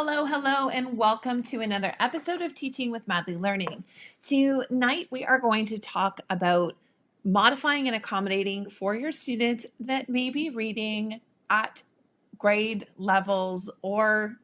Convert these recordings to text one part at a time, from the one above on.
Hello, and welcome to another episode of Teaching with Madly Learning. Tonight, we are going to talk about modifying and accommodating for your students that may be reading at grade levels or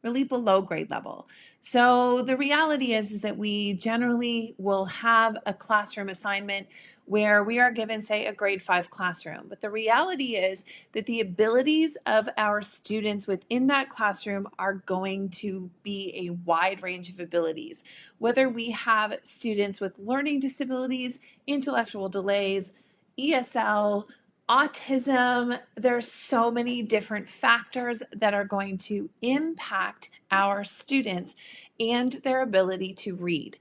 really below grade level. So the reality is that we generally will have a classroom assignment where we are given, say, a grade 5 classroom. But the reality is that the abilities of our students within that classroom are going to be a wide range of abilities. Whether we have students with learning disabilities, intellectual delays, ESL, autism, there's so many different factors that are going to impact our students and their ability to read.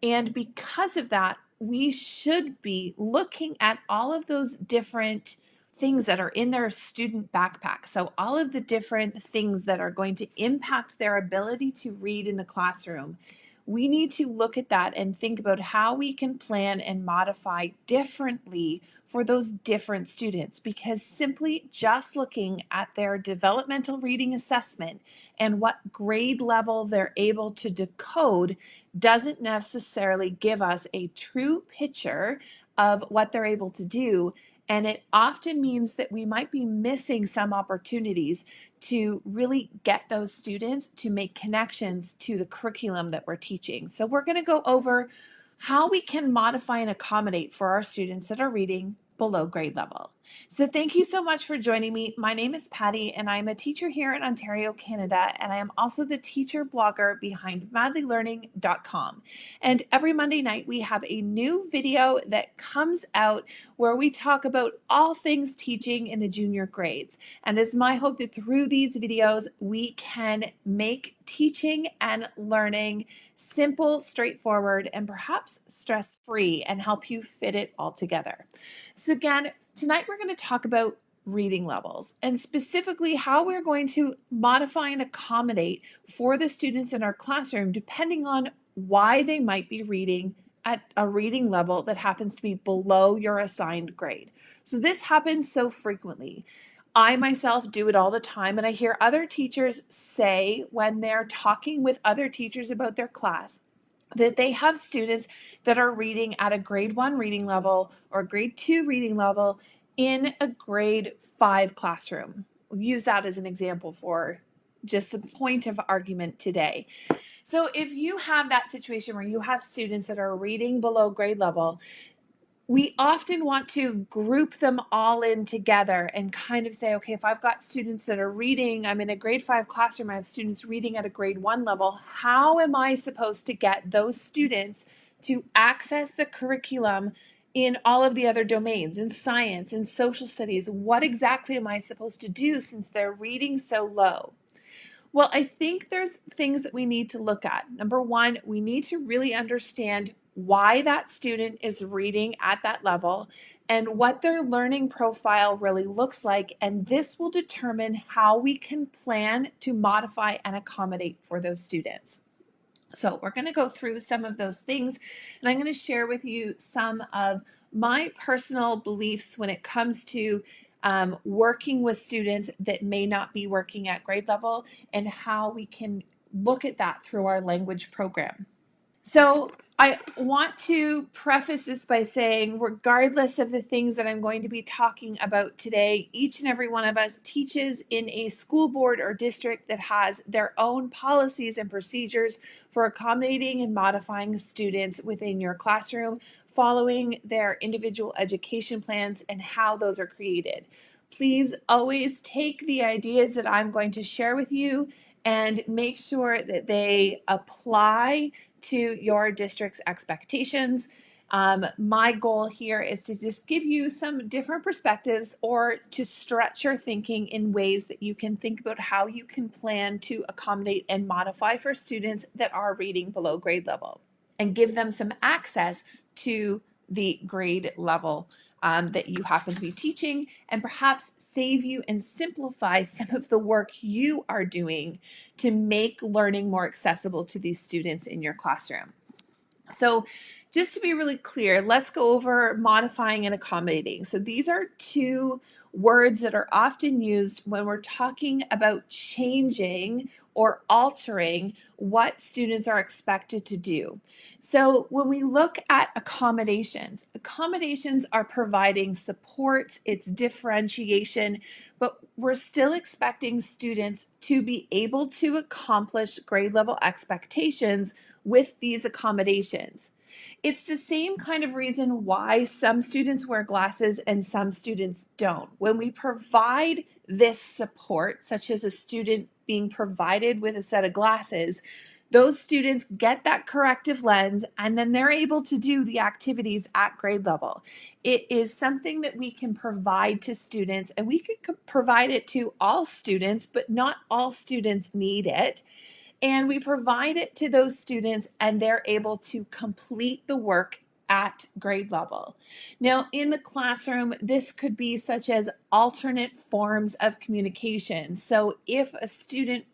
And because of that, we should be looking at all of those different things that are in their student backpack. So all of the different things that are going to impact their ability to read in the classroom. We need to look at that and think about how we can plan and modify differently for those different students, because simply just looking at their developmental reading assessment and what grade level they're able to decode doesn't necessarily give us a true picture of what they're able to do. And it often means that we might be missing some opportunities to really get those students to make connections to the curriculum that we're teaching. So we're going to go over how we can modify and accommodate for our students that are reading below grade level. So thank you so much for joining me. My name is Patty, and I'm a teacher here in Ontario, Canada, and I am also the teacher blogger behind madlylearning.com. And every Monday night, we have a new video that comes out where we talk about all things teaching in the junior grades. And it's my hope that through these videos, we can make teaching and learning simple, straightforward, and perhaps stress-free, and help you fit it all together. So again, tonight we're going to talk about reading levels and specifically how we're going to modify and accommodate for the students in our classroom depending on why they might be reading at a reading level that happens to be below your assigned grade. So this happens so frequently. I myself do it all the time, and I hear other teachers say when they're talking with other teachers about their class that they have students that are reading at a grade 1 reading level or grade 2 reading level in a grade 5 classroom. We'll use that as an example for just the point of argument today. So if you have that situation where you have students that are reading below grade level, we often want to group them all in together and kind of say, okay, if I've got students that are reading, I'm in a grade 5 classroom, I have students reading at a grade 1 level, how am I supposed to get those students to access the curriculum in all of the other domains, in science, in social studies? What exactly am I supposed to do since they're reading so low? Well, I think there's things that we need to look at. Number one, we need to really understand why that student is reading at that level and what their learning profile really looks like. And this will determine how we can plan to modify and accommodate for those students. So we're going to go through some of those things, and I'm going to share with you some of my personal beliefs when it comes to working with students that may not be working at grade level and how we can look at that through our language program. So I want to preface this by saying, regardless of the things that I'm going to be talking about today, each and every one of us teaches in a school board or district that has their own policies and procedures for accommodating and modifying students within your classroom, following their individual education plans and how those are created. Please always take the ideas that I'm going to share with you and make sure that they apply to your district's expectations. My goal here is to just give you some different perspectives or to stretch your thinking in ways that you can think about how you can plan to accommodate and modify for students that are reading below grade level and give them some access to the grade level that you happen to be teaching, and perhaps save you and simplify some of the work you are doing to make learning more accessible to these students in your classroom. So just to be really clear, let's go over modifying and accommodating. So these are two words that are often used when we're talking about changing or altering what students are expected to do. So when we look at accommodations, accommodations are providing supports, it's differentiation, but we're still expecting students to be able to accomplish grade level expectations with these accommodations. It's the same kind of reason why some students wear glasses and some students don't. When we provide this support, such as a student being provided with a set of glasses, those students get that corrective lens and then they're able to do the activities at grade level. It is something that we can provide to students, and we can provide it to all students, but not all students need it. And we provide it to those students and they're able to complete the work at grade level. Now, in the classroom, this could be such as alternate forms of communication. So if a student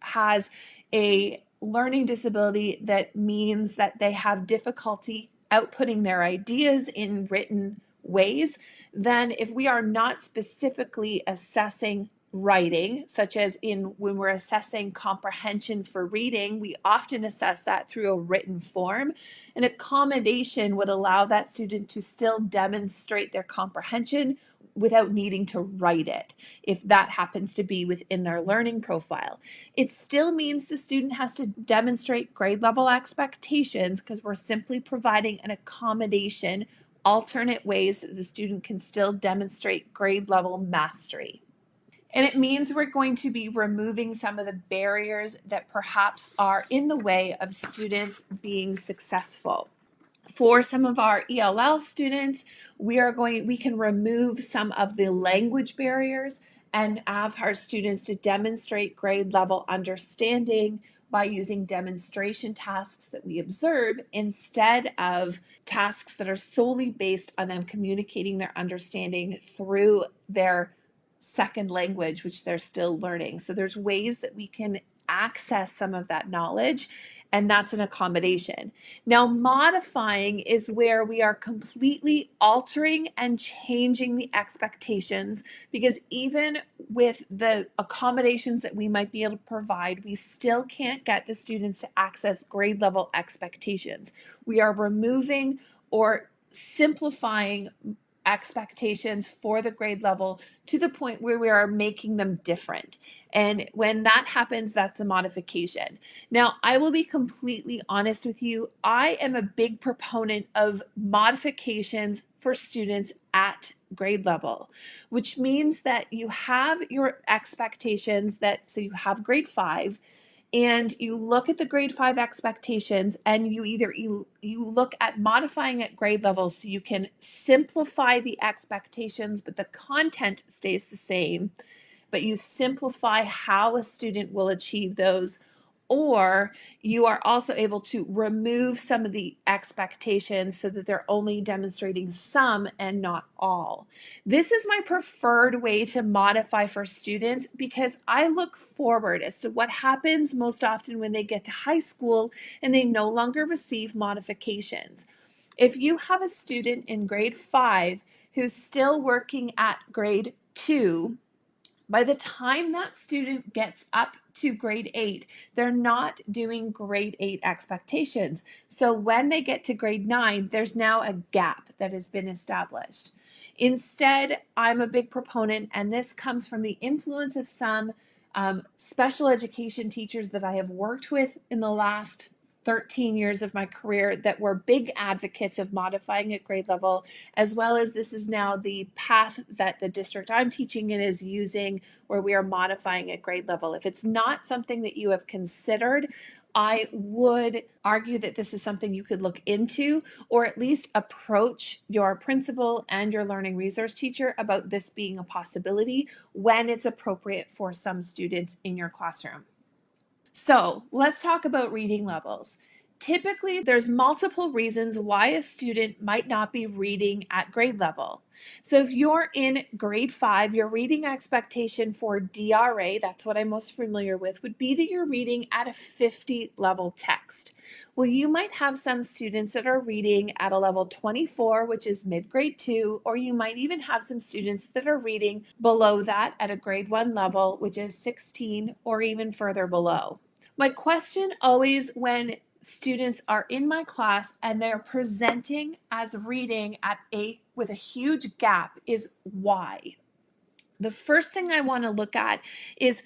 has a learning disability that means that they have difficulty outputting their ideas in written ways, then if we are not specifically assessing writing, such as when we're assessing comprehension for reading, we often assess that through a written form. An accommodation would allow that student to still demonstrate their comprehension without needing to write it, if that happens to be within their learning profile. It still means the student has to demonstrate grade level expectations because we're simply providing an accommodation, alternate ways that the student can still demonstrate grade level mastery. And it means we're going to be removing some of the barriers that perhaps are in the way of students being successful. For some of our ELL students, we can remove some of the language barriers and have our students to demonstrate grade level understanding by using demonstration tasks that we observe instead of tasks that are solely based on them communicating their understanding through their second language, which they're still learning. So there's ways that we can access some of that knowledge, and that's an accommodation. Now, modifying is where we are completely altering and changing the expectations, because even with the accommodations that we might be able to provide, we still can't get the students to access grade level expectations. We are removing or simplifying expectations for the grade level to the point where we are making them different. And when that happens, that's a modification. Now, I will be completely honest with you. I am a big proponent of modifications for students at grade level, which means that you have your expectations so you have grade 5, and you look at the grade 5 expectations, and you look at modifying at grade level so you can simplify the expectations, but the content stays the same, but you simplify how a student will achieve those. Or you are also able to remove some of the expectations so that they're only demonstrating some and not all. This is my preferred way to modify for students because I look forward as to what happens most often when they get to high school and they no longer receive modifications. If you have a student in grade 5 who's still working at grade 2, by the time that student gets up to grade 8, they're not doing grade 8 expectations. So when they get to grade 9, there's now a gap that has been established. Instead, I'm a big proponent, and this comes from the influence of some special education teachers that I have worked with in the last 13 years of my career that were big advocates of modifying at grade level, as well as this is now the path that the district I'm teaching in is using, where we are modifying at grade level. If it's not something that you have considered, I would argue that this is something you could look into, or at least approach your principal and your learning resource teacher about this being a possibility when it's appropriate for some students in your classroom. So let's talk about reading levels. typically there's multiple reasons why a student might not be reading at grade level. So if you're in grade 5, your reading expectation for DRA, that's what I'm most familiar with, would be that you're reading at a 50 level text. Well, you might have some students that are reading at a level 24, which is mid-grade 2, or you might even have some students that are reading below that at a grade 1 level, which is 16 or even further below. My question always when students are in my class and they're presenting as reading with a huge gap is why. The first thing I want to look at is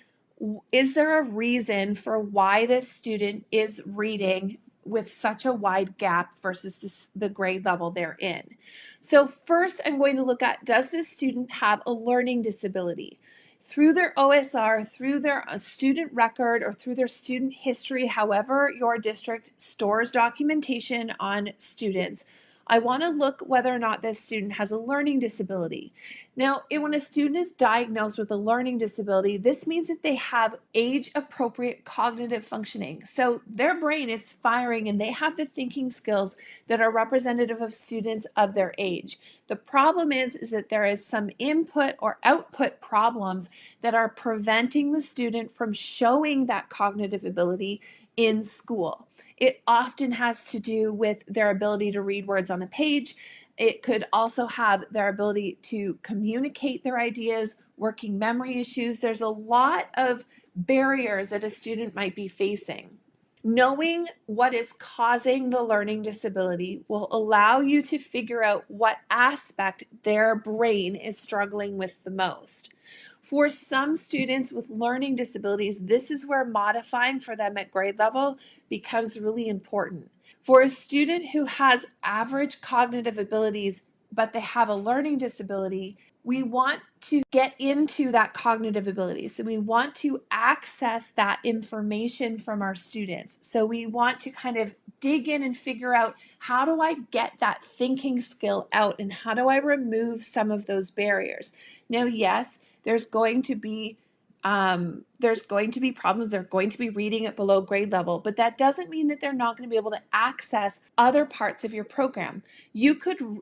there a reason for why this student is reading with such a wide gap versus the grade level they're in? So first I'm going to look at, does this student have a learning disability? Through their OSR, through their student record, or through their student history, however your district stores documentation on students, I want to look whether or not this student has a learning disability. Now, when a student is diagnosed with a learning disability, this means that they have age-appropriate cognitive functioning. So their brain is firing and they have the thinking skills that are representative of students of their age. The problem is that there is some input or output problems that are preventing the student from showing that cognitive ability in school. It often has to do with their ability to read words on a page. It could also have their ability to communicate their ideas, working memory issues. There's a lot of barriers that a student might be facing. Knowing what is causing the learning disability will allow you to figure out what aspect their brain is struggling with the most. For some students with learning disabilities, this is where modifying for them at grade level becomes really important. For a student who has average cognitive abilities, but they have a learning disability, we want to get into that cognitive ability. So we want to access that information from our students. So we want to kind of dig in and figure out, how do I get that thinking skill out and how do I remove some of those barriers? Now, yes, there's going to be problems. They're going to be reading at below grade level, but that doesn't mean that they're not going to be able to access other parts of your program.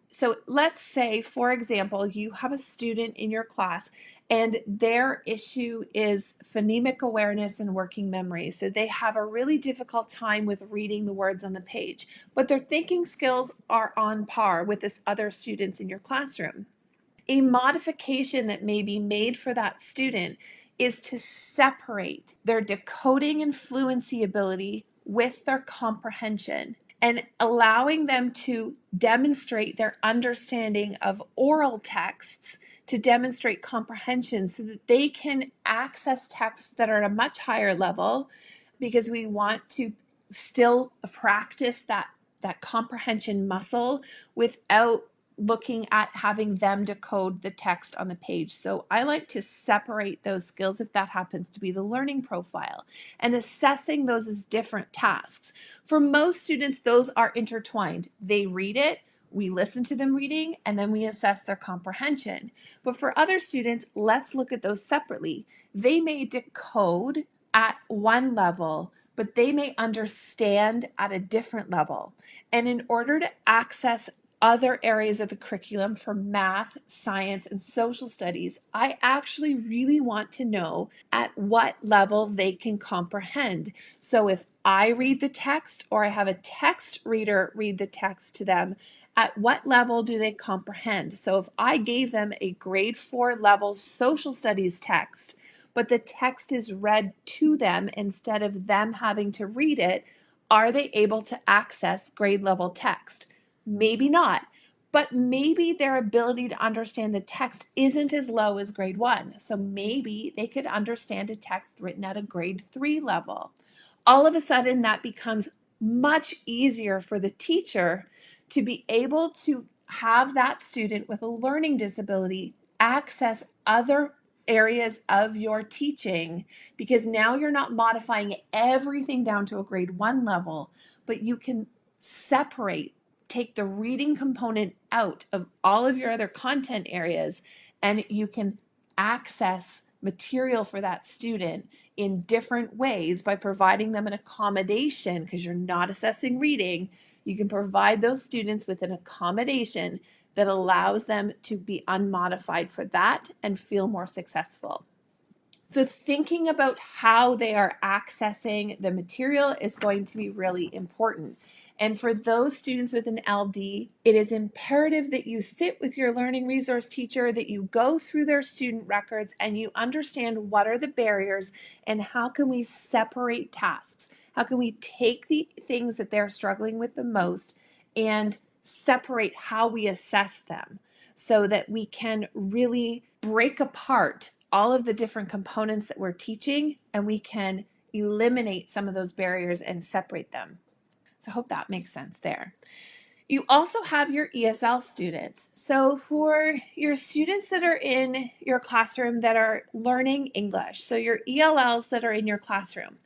So let's say, for example, you have a student in your class and their issue is phonemic awareness and working memory. So they have a really difficult time with reading the words on the page, but their thinking skills are on par with this other students in your classroom. A modification that may be made for that student is to separate their decoding and fluency ability with their comprehension and allowing them to demonstrate their understanding of oral texts to demonstrate comprehension so that they can access texts that are at a much higher level, because we want to still practice that comprehension muscle without looking at having them decode the text on the page. So I like to separate those skills if that happens to be the learning profile, and assessing those as different tasks. For most students, those are intertwined. They read it, we listen to them reading, and then we assess their comprehension. But for other students, let's look at those separately. They may decode at one level, but they may understand at a different level. And in order to access other areas of the curriculum for math, science, and social studies, I actually really want to know at what level they can comprehend. So if I read the text or I have a text reader read the text to them, at what level do they comprehend? So if I gave them a grade 4 level social studies text, but the text is read to them instead of them having to read it, are they able to access grade level text? Maybe not, but maybe their ability to understand the text isn't as low as grade 1. So maybe they could understand a text written at a grade 3 level. All of a sudden, that becomes much easier for the teacher to be able to have that student with a learning disability access other areas of your teaching, because now you're not modifying everything down to a grade 1 level, but you can take the reading component out of all of your other content areas, and you can access material for that student in different ways by providing them an accommodation, because you're not assessing reading. You can provide those students with an accommodation that allows them to be unmodified for that and feel more successful. So thinking about how they are accessing the material is going to be really important. And for those students with an LD, it is imperative that you sit with your learning resource teacher, that you go through their student records and you understand what are the barriers and how can we separate tasks? How can we take the things that they're struggling with the most and separate how we assess them so that we can really break apart all of the different components that we're teaching, and we can eliminate some of those barriers and separate them. So I hope that makes sense there. You also have your ESL students. So for your students that are in your classroom that are learning English, so your ELLs that are in your classroom,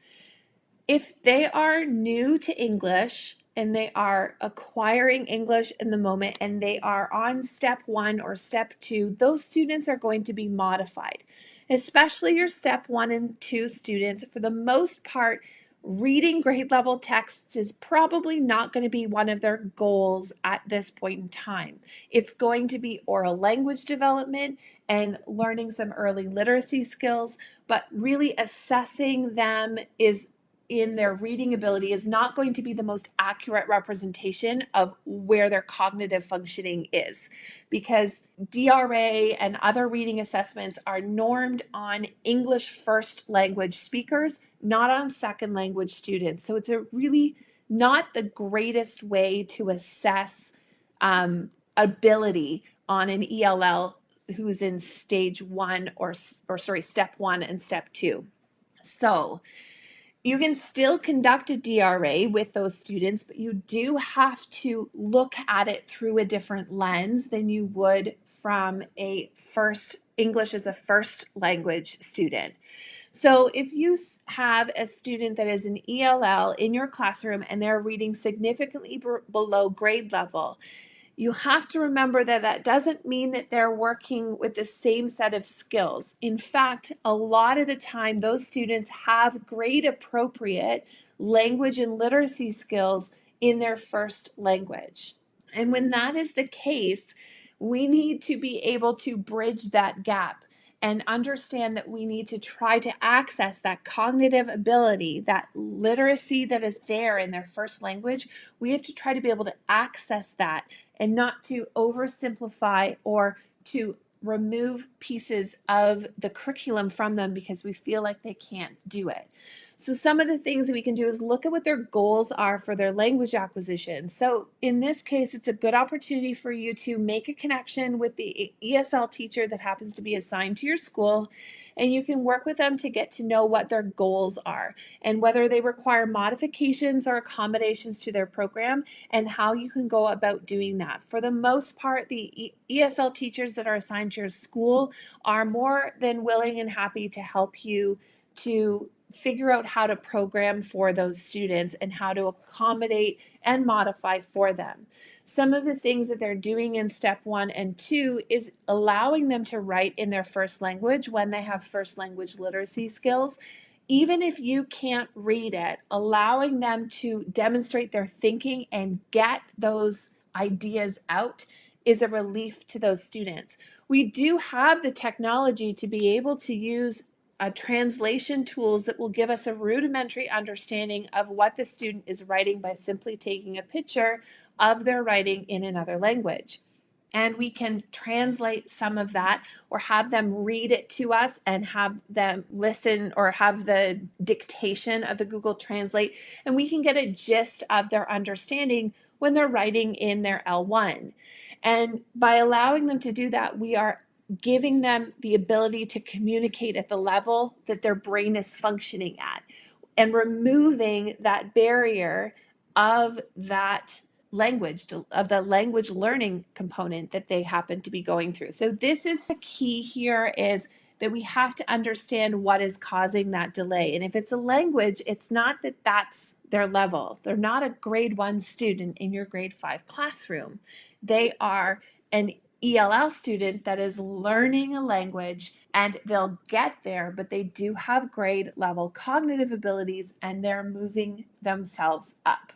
if they are new to English and they are acquiring English in the moment and they are on step 1 or step 2, those students are going to be modified. Especially your step 1 and 2 students, for the most part, reading grade level texts is probably not going to be one of their goals at this point in time. It's going to be oral language development and learning some early literacy skills, but really assessing them is in their reading ability is not going to be the most accurate representation of where their cognitive functioning is, because DRA and other reading assessments are normed on English first language speakers, not on second language students. So it's a really not the greatest way to assess ability on an ELL who's in stage 1 or step 1 and step 2. So you can still conduct a DRA with those students, but you do have to look at it through a different lens than you would from a English as a first language student. So if you have a student that is an ELL in your classroom and they're reading significantly below grade level, you have to remember that that doesn't mean that they're working with the same set of skills. In fact, a lot of the time, those students have grade appropriate language and literacy skills in their first language. And when that is the case, we need to be able to bridge that gap and understand that we need to try to access that cognitive ability, that literacy that is there in their first language. We have to try to be able to access that and not to oversimplify or to remove pieces of the curriculum from them because we feel like they can't do it. So some of the things that we can do is look at what their goals are for their language acquisition. So in this case, it's a good opportunity for you to make a connection with the ESL teacher that happens to be assigned to your school, and you can work with them to get to know what their goals are and whether they require modifications or accommodations to their program and how you can go about doing that. For the most part, the ESL teachers that are assigned to your school are more than willing and happy to help you to figure out how to program for those students and how to accommodate and modify for them. Some of the things that they're doing in step 1 and 2 is allowing them to write in their first language when they have first language literacy skills. Even if you can't read it, allowing them to demonstrate their thinking and get those ideas out is a relief to those students. We do have the technology to be able to use translation tools that will give us a rudimentary understanding of what the student is writing by simply taking a picture of their writing in another language. And we can translate some of that or have them read it to us and have them listen or have the dictation of the Google Translate. And we can get a gist of their understanding when they're writing in their L1. And by allowing them to do that, we are giving them the ability to communicate at the level that their brain is functioning at and removing that barrier of that language, of the language learning component that they happen to be going through. So this is the key here, is that we have to understand what is causing that delay. And if it's a language, it's not that that's their level. They're not a grade 1 student in your grade 5 classroom. They are an ELL student that is learning a language and they'll get there, but they do have grade level cognitive abilities and they're moving themselves up.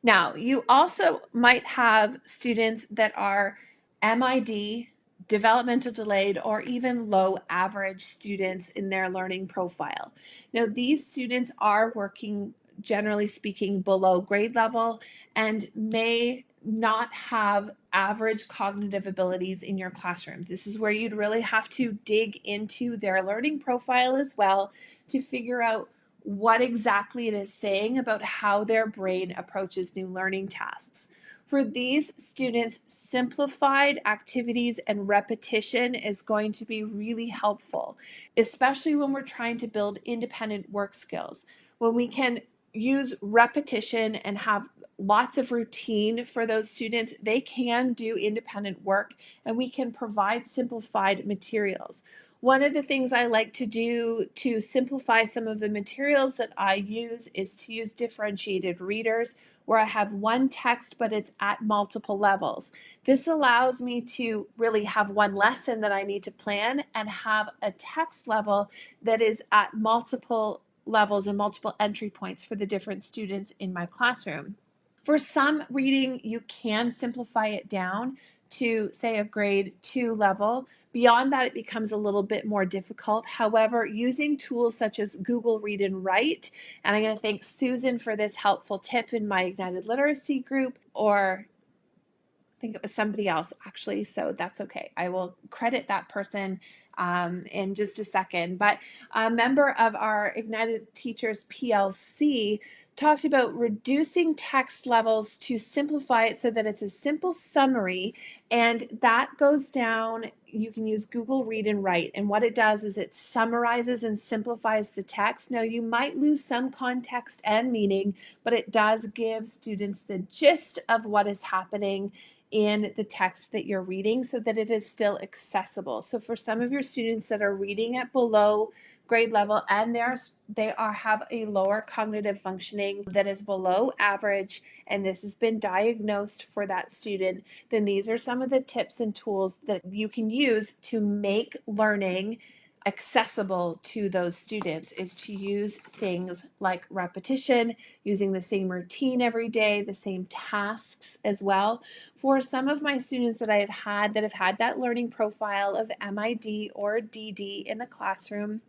Now, you also might have students that are MID, developmental delayed, or even low average students in their learning profile. Now, these students are working, generally speaking, below grade level and may not have average cognitive abilities in your classroom. This is where you'd really have to dig into their learning profile as well to figure out what exactly it is saying about how their brain approaches new learning tasks. For these students, simplified activities and repetition is going to be really helpful, especially when we're trying to build independent work skills. When we can use repetition and have lots of routine for those students, they can do independent work and we can provide simplified materials. One of the things I like to do to simplify some of the materials that I use is to use differentiated readers where I have one text, but it's at multiple levels. This allows me to really have one lesson that I need to plan and have a text level that is at multiple levels and multiple entry points for the different students in my classroom. For some reading, you can simplify it down to, say, a grade 2 level. Beyond that, it becomes a little bit more difficult. However, using tools such as Google Read and Write, and I'm going to thank Susan for this helpful tip in my Ignited Literacy group, or I think it was somebody else actually, so that's okay. I will credit that person in just a second. But a member of our Ignited Teachers PLC talked about reducing text levels to simplify it so that it's a simple summary, and that goes down. You can use Google Read and Write, and what it does is it summarizes and simplifies the text. Now, you might lose some context and meaning, but it does give students the gist of what is happening in the text that you're reading so that it is still accessible. So for some of your students that are reading at below grade level and they have a lower cognitive functioning that is below average, and this has been diagnosed for that student, then these are some of the tips and tools that you can use to make learning accessible to those students, is to use things like repetition, using the same routine every day, the same tasks as well. For some of my students that have had that learning profile of MID or DD in the classroom,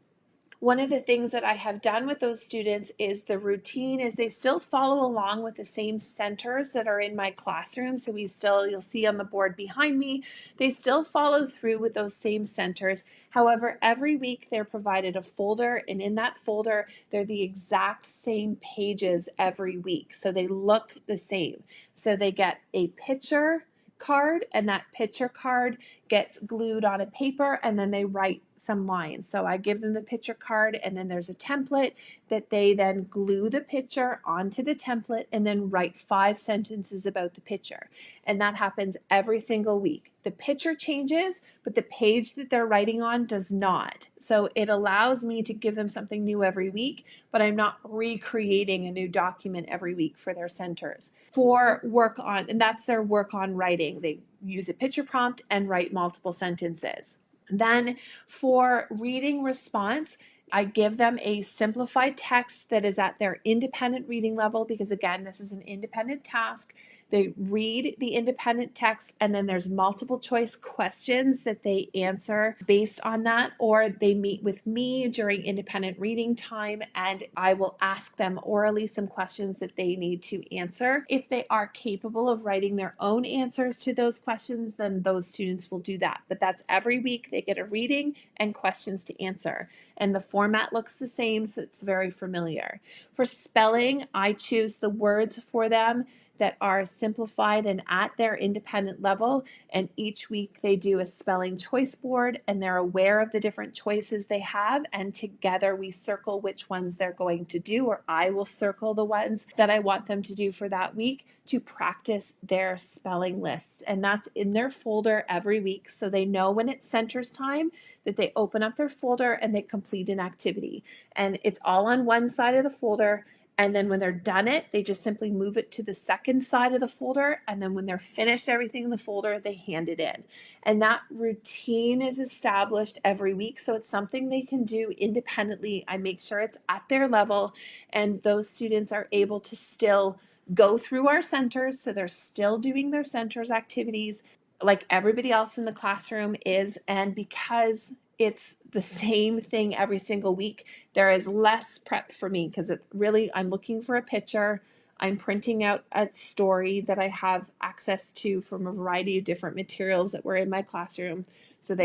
one of the things that I have done with those students is the routine is they still follow along with the same centers that are in my classroom. So you'll see on the board behind me, they still follow through with those same centers. However, every week they're provided a folder, and in that folder, they're the exact same pages every week. So they look the same. So they get a picture card, and that picture card gets glued on a paper, and then they write some lines. So I give them the picture card, and then there's a template that they then glue the picture onto the template and then write 5 sentences about the picture. And that happens every single week. The picture changes, but the page that they're writing on does not. So it allows me to give them something new every week, but I'm not recreating a new document every week for their centers. And that's their work on writing. They use a picture prompt and write multiple sentences. Then for reading response, I give them a simplified text that is at their independent reading level, because again, this is an independent task. They read the independent text, and then there's multiple choice questions that they answer based on that, or they meet with me during independent reading time and I will ask them orally some questions that they need to answer. If they are capable of writing their own answers to those questions, then those students will do that. But that's every week. They get a reading and questions to answer. And the format looks the same, so it's very familiar. For spelling, I choose the words for them that are simplified and at their independent level. And each week they do a spelling choice board, and they're aware of the different choices they have. And together we circle which ones they're going to do, or I will circle the ones that I want them to do for that week to practice their spelling lists. And that's in their folder every week. So they know when it's centers time that they open up their folder and they complete an activity. And it's all on one side of the folder. And then when they're done it, they just simply move it to the second side of the folder. And then when they're finished everything in the folder, they hand it in. And that routine is established every week. So it's something they can do independently. I make sure it's at their level, and those students are able to still go through our centers. So they're still doing their centers activities like everybody else in the classroom is. And because it's the same thing every single week, there is less prep for me, because it really, I'm looking for a picture. I'm printing out a story that I have access to from a variety of different materials that were in my classroom. So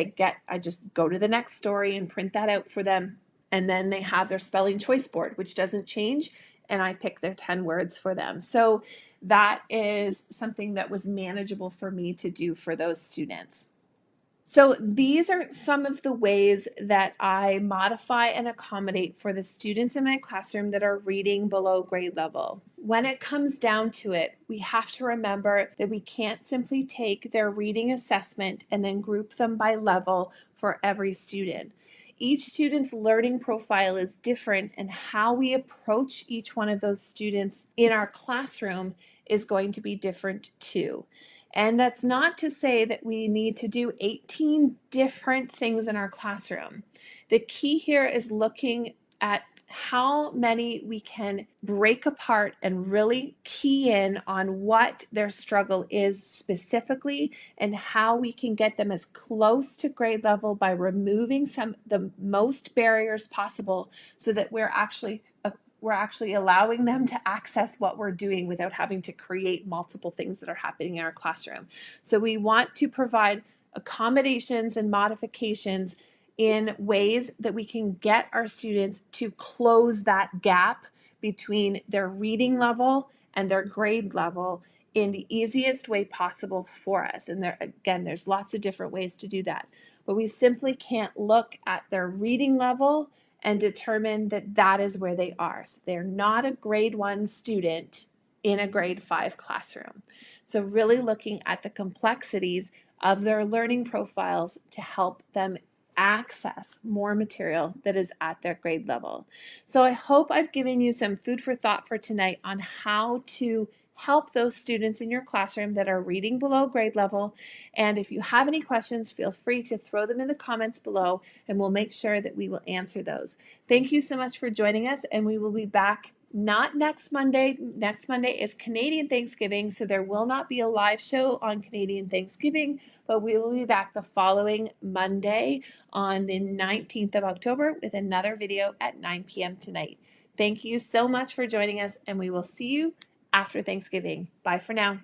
I just go to the next story and print that out for them. And then they have their spelling choice board, which doesn't change. And I pick their 10 words for them. So that is something that was manageable for me to do for those students. So these are some of the ways that I modify and accommodate for the students in my classroom that are reading below grade level. When it comes down to it, we have to remember that we can't simply take their reading assessment and then group them by level for every student. Each student's learning profile is different, and how we approach each one of those students in our classroom is going to be different too. And that's not to say that we need to do 18 different things in our classroom. The key here is looking at how many we can break apart and really key in on what their struggle is specifically, and how we can get them as close to grade level by removing the most barriers possible, so that we're actually allowing them to access what we're doing without having to create multiple things that are happening in our classroom. So we want to provide accommodations and modifications in ways that we can get our students to close that gap between their reading level and their grade level in the easiest way possible for us. And there's lots of different ways to do that. But we simply can't look at their reading level and determine that that is where they are. So they're not a grade 1 student in a grade 5 classroom. So really looking at the complexities of their learning profiles to help them access more material that is at their grade level. So I hope I've given you some food for thought for tonight on how to help those students in your classroom that are reading below grade level. And if you have any questions, feel free to throw them in the comments below, and we'll make sure that we will answer those. Thank you so much for joining us, and we will be back not next Monday. Next Monday is Canadian Thanksgiving, so there will not be a live show on Canadian Thanksgiving, but we will be back the following Monday on the 19th of October with another video at 9 p.m. tonight. Thank you so much for joining us, and we will see you after Thanksgiving. Bye for now.